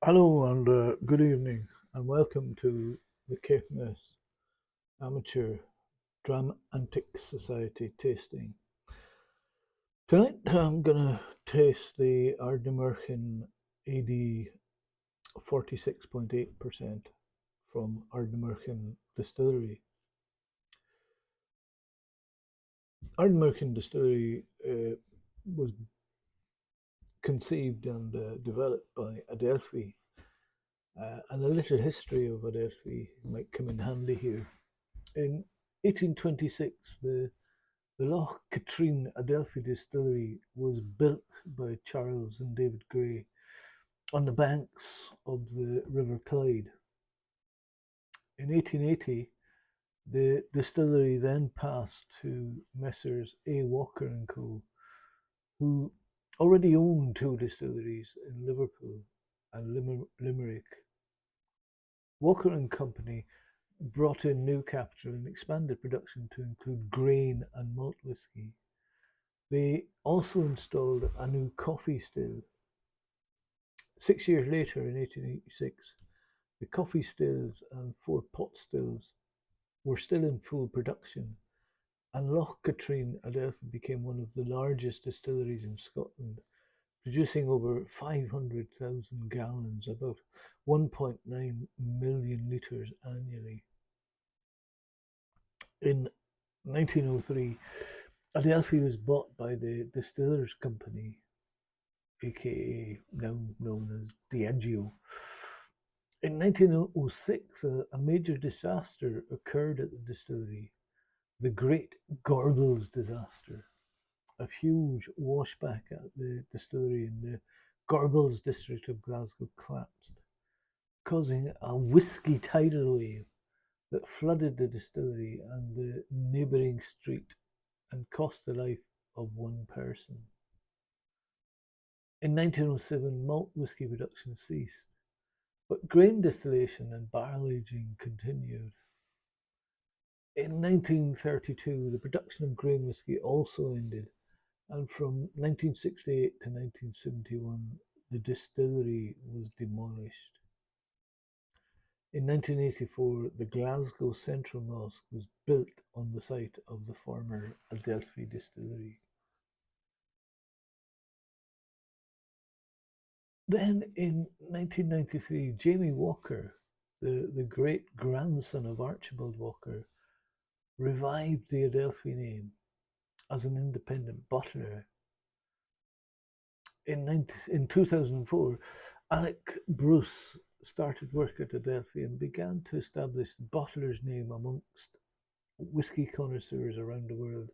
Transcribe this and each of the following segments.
Hello and good evening, and welcome to the Caithness Amateur Dramatic Society tasting. Tonight I'm gonna taste the Ardnamurchan AD 46.8% from Ardnamurchan Distillery. Ardnamurchan Distillery was conceived and developed by Adelphi, and a little history of Adelphi might come in handy here. In 1826, the Loch Katrine Adelphi distillery was built by Charles and David Gray on the banks of the River Clyde. In 1880, the distillery then passed to Messrs. A. Walker and Co., who already owned two distilleries in Liverpool and Limerick. Walker and Company brought in new capital and expanded production to include grain and malt whisky. They also installed a new coffee still. 6 years later, in 1886, the coffee stills and four pot stills were still in full production, and Loch Katrine Adelphi became one of the largest distilleries in Scotland, producing over 500,000 gallons, about 1.9 million litres annually. In 1903, Adelphi was bought by the Distillers Company, aka now known as Diageo. In 1906, a major disaster occurred at the distillery, the Great Gorbals Disaster. A huge washback at the distillery in the Gorbals district of Glasgow collapsed, causing a whisky tidal wave that flooded the distillery and the neighbouring street and cost the life of one person. In 1907, malt whisky production ceased, but grain distillation and barrel aging continued. In 1932, the production of grain whisky also ended, and from 1968 to 1971, the distillery was demolished. In 1984, the Glasgow Central Mosque was built on the site of the former Adelphi distillery. Then in 1993, Jamie Walker, the great grandson of Archibald Walker, revived the Adelphi name as an independent bottler. In 2004, Alec Bruce started work at Adelphi and began to establish the bottler's name amongst whisky connoisseurs around the world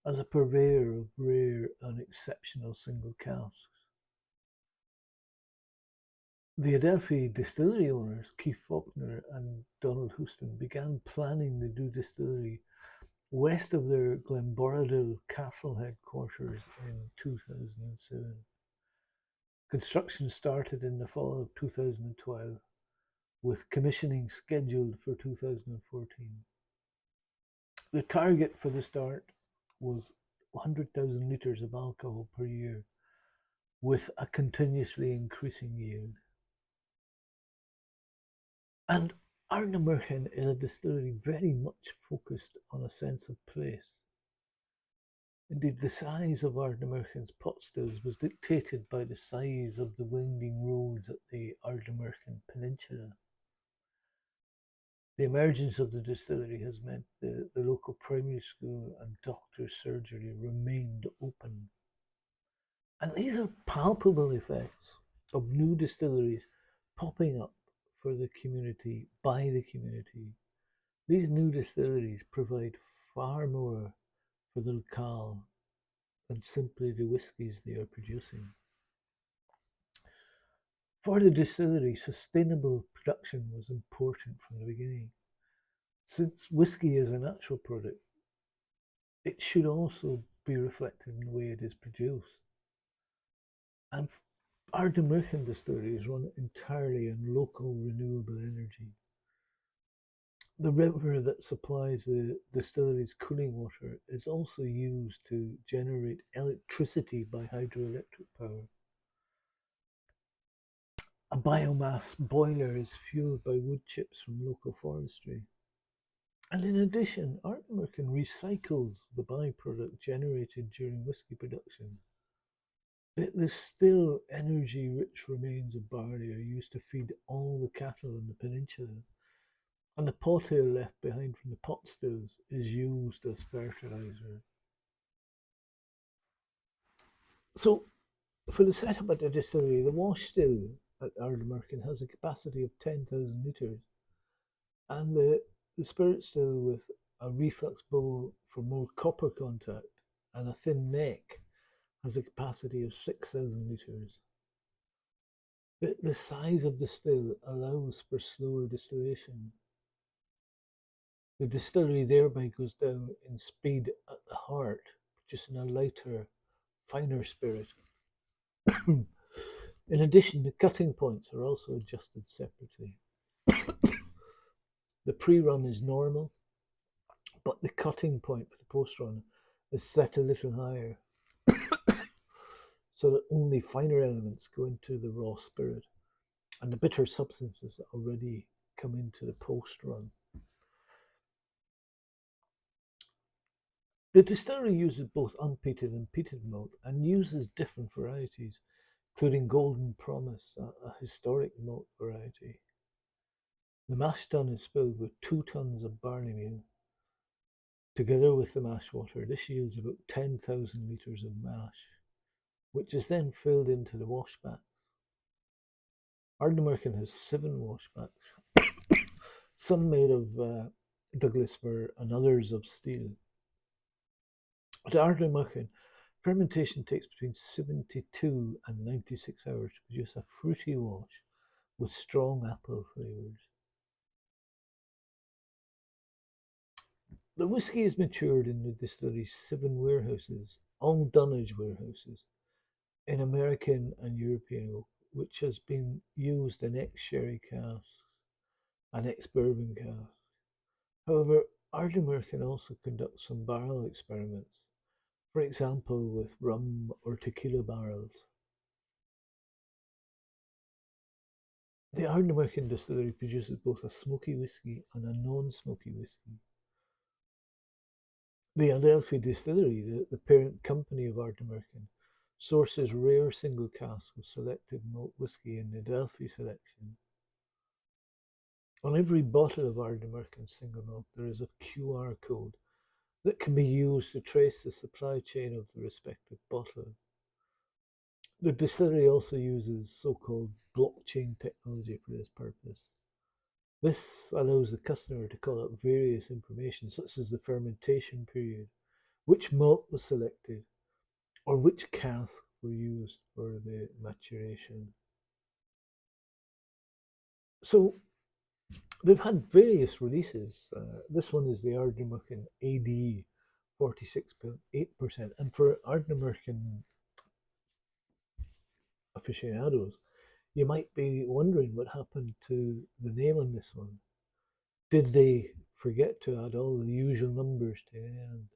as a purveyor of rare and exceptional single casks. The Adelphi distillery owners, Keith Faulkner and Donald Houston, began planning the new distillery west of their Glenborradale Castle headquarters in 2007. Construction started in the fall of 2012, with commissioning scheduled for 2014. The target for the start was 100,000 litres of alcohol per year, with a continuously increasing yield. And Ardnamurchan is a distillery very much focused on a sense of place. Indeed, the size of Ardnamurchan's pot stills was dictated by the size of the winding roads at the Ardnamurchan Peninsula. The emergence of the distillery has meant the local primary school and doctor's surgery remained open. And these are palpable effects of new distilleries popping up for the community, by the community. These new distilleries provide far more for the locale than simply the whiskies they are producing. For the distillery, sustainable production was important from the beginning. Since whiskey is a natural product, it should also be reflected in the way it is produced. And Ardnamurchan distillery is run entirely on local renewable energy. The river that supplies the distillery's cooling water is also used to generate electricity by hydroelectric power. A biomass boiler is fueled by wood chips from local forestry. And in addition, Ardnamurchan recycles the byproduct generated during whisky production. The still energy rich remains of barley are used to feed all the cattle in the peninsula, and the potail left behind from the pot stills is used as fertilizer. So, for the setup at the distillery, the wash still at Ardnamurchan has a capacity of 10,000 litres, and the spirit still with a reflux bowl for more copper contact and a thin neck has a capacity of 6,000 litres. The size of the still allows for slower distillation. The distillery thereby goes down in speed at the heart, producing a lighter, finer spirit. In addition, the cutting points are also adjusted separately. The pre-run is normal, but the cutting point for the post-run is set a little higher so that only finer elements go into the raw spirit and the bitter substances that already come into the post-run. The distillery uses both unpeated and peated malt and uses different varieties, including Golden Promise, a historic malt variety. The mash tun is filled with 2 tons of barley meal. Together with the mash water, this yields about 10,000 litres of mash, which is then filled into the washbacks. Ardnamurchan has 7 washbacks, some made of Douglas fir and others of steel. At Ardnamurchan, fermentation takes between 72 and 96 hours to produce a fruity wash with strong apple flavours. The whisky is matured in the distillery's 7 warehouses, all dunnage warehouses, in American and European oak, which has been used in ex-sherry casks and ex-bourbon casks. However, Ardnamurchan also conducts some barrel experiments, for example with rum or tequila barrels. The Ardnamurchan distillery produces both a smoky whisky and a non-smoky whisky. The Adelphi distillery, the parent company of Ardnamurchan, sources rare single casks of selected malt whisky in the Adelphi selection. On every bottle of Ardnamurchan single malt, there is a QR code that can be used to trace the supply chain of the respective bottle. The distillery also uses so-called blockchain technology for this purpose. This allows the customer to call up various information, such as the fermentation period, which malt was selected, or which cask were used for the maturation. So they've had various releases. This one is the Ardnamurchan AD 46.8%. And for Ardnamurchan aficionados, you might be wondering what happened to the name on this one. Did they forget to add all the usual numbers to the end?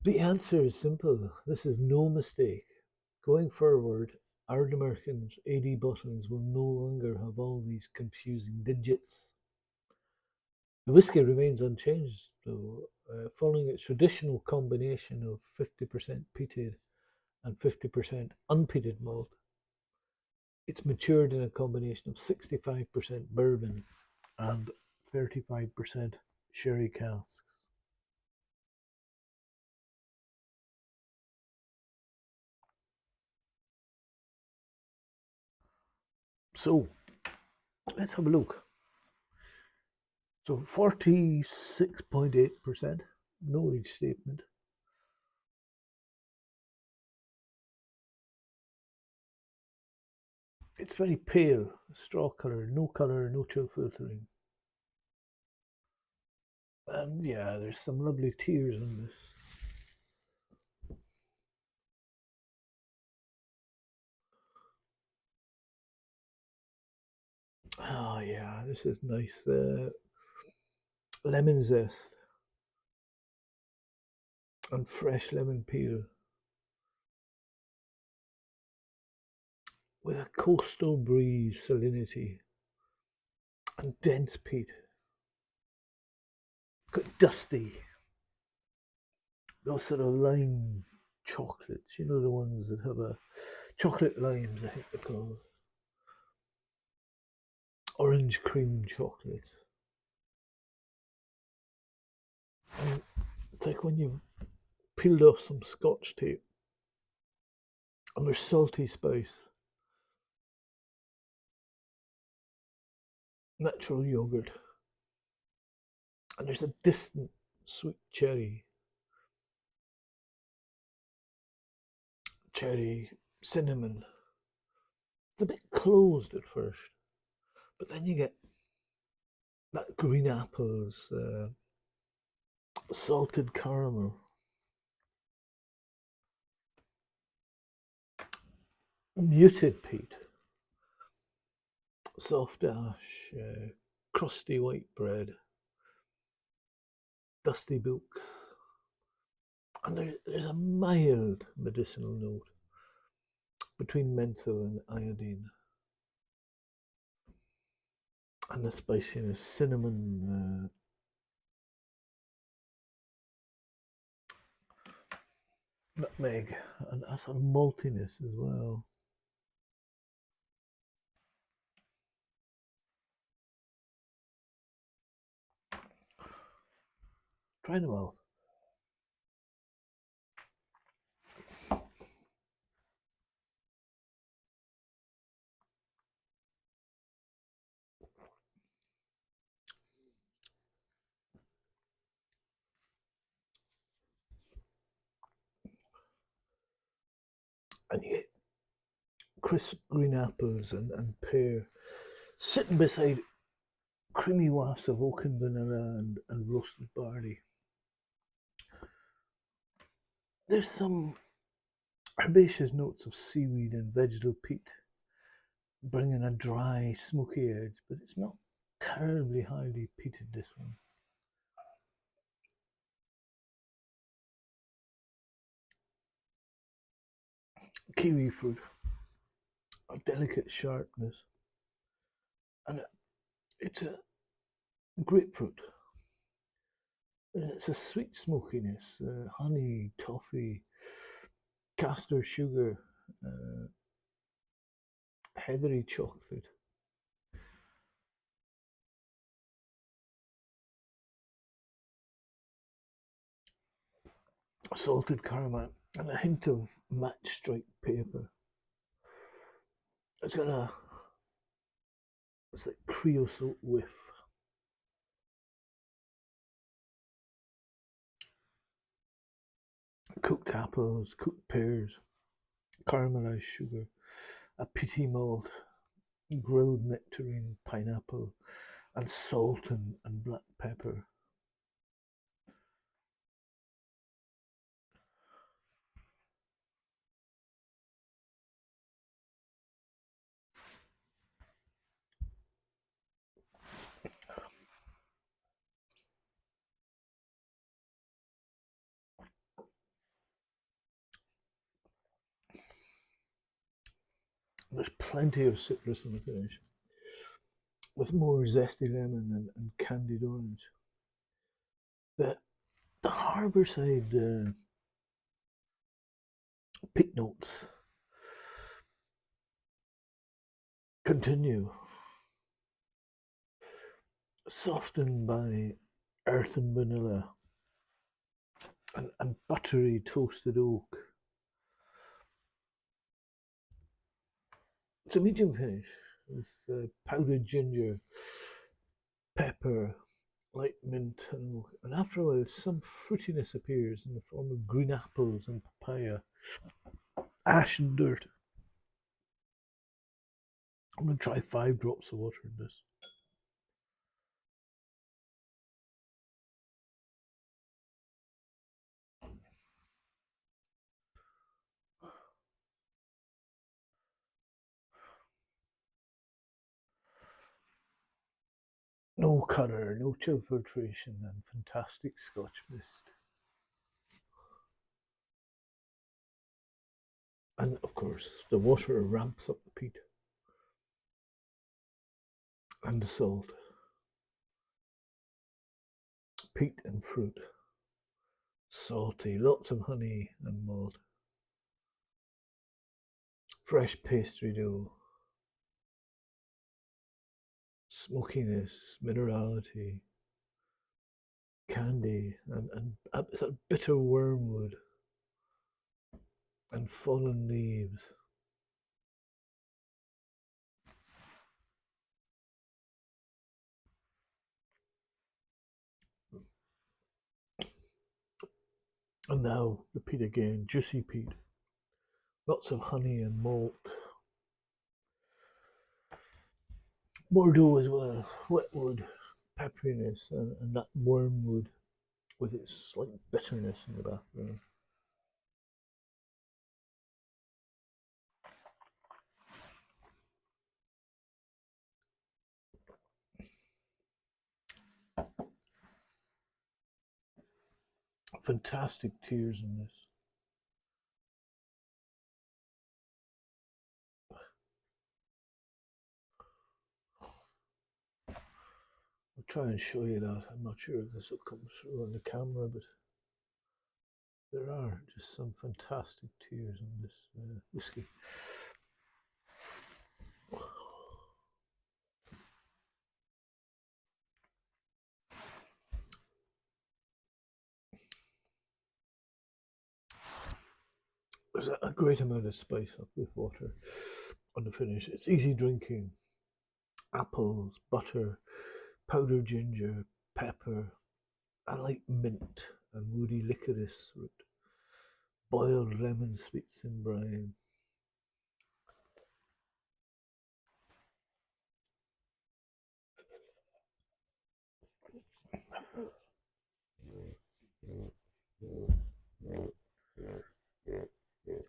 The answer is simple. This is no mistake. Going forward, Ardnamurchan's AD bottlings will no longer have all these confusing digits. The whisky remains unchanged, though, following its traditional combination of 50% peated and 50% unpeated malt. It's matured in a combination of 65% bourbon and 35% sherry casks. So let's have a look. So 46.8%, no age statement. It's very pale, straw colour, no chill filtering. And yeah, there's some lovely tears on this. Oh yeah, this is nice. Lemon zest and fresh lemon peel with a coastal breeze, salinity, and dense peat. Got dusty, those sort of lime chocolates, you know, the ones that have a chocolate limes, I think they're called. Orange cream chocolate. And it's like when you peeled off some scotch tape and there's salty spice, natural yogurt, and there's a distant sweet cherry, cinnamon. It's a bit closed at first, but then you get that green apples, salted caramel, muted peat, soft ash, crusty white bread, dusty milk, and there's a mild medicinal note between menthol and iodine, and the spiciness, cinnamon, nutmeg, and a sort of maltiness as well. Try them out. And you get crisp green apples and pear sitting beside creamy wafts of oak and vanilla and roasted barley. There's some herbaceous notes of seaweed and vegetal peat, bringing a dry, smoky edge, but it's not terribly highly peated, this one. Kiwi fruit, a delicate sharpness, and it's a grapefruit. It's a sweet smokiness, honey, toffee, castor sugar, heathery chocolate. Salted caramel and a hint of match striped paper. It's got it's like creosote whiff. Cooked apples, cooked pears, caramelized sugar, a peaty malt, grilled nectarine, pineapple, and salt and black pepper. There's plenty of citrus in the finish, with more zesty lemon and candied orange. The, the harbour side peat notes continue, softened by earth and vanilla and buttery toasted oak. It's a medium finish with powdered ginger, pepper, light mint, and oak. And after a while, some fruitiness appears in the form of green apples and papaya, ash and dirt. I'm going to try 5 drops of water in this. No colour, no chill filtration, and fantastic Scotch mist. And of course, the water ramps up the peat and the salt. Peat and fruit. Salty, lots of honey and malt. Fresh pastry dough. Smokiness, minerality, candy, and sort of bitter wormwood and fallen leaves. And now the peat again, juicy peat. Lots of honey and malt. More dough as well, wetwood, pepperiness, and that wormwood with its slight bitterness in the background. Fantastic tears in this. I'll try and show you that. I'm not sure if this will come through on the camera, but there are just some fantastic tears in this whiskey. There's a great amount of spice up with water on the finish. It's easy drinking. Apples, butter, powdered ginger, pepper, I like mint and woody licorice root, boiled lemon sweets in brine.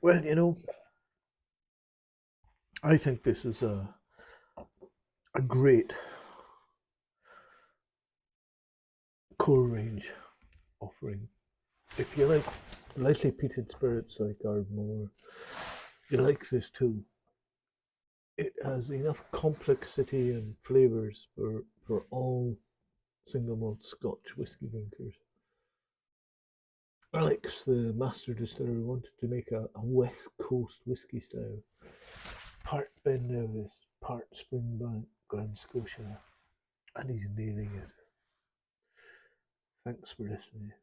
Well, you know, I think this is a great core range offering. If you like lightly peated spirits like Ardmore, you like this too. It has enough complexity and flavours for all single malt Scotch whisky drinkers. Alex, the master distiller, wanted to make a West Coast whisky style. Part Ben Nevis, part Springbank, Glen Scotia, and he's nailing it. Thanks for listening.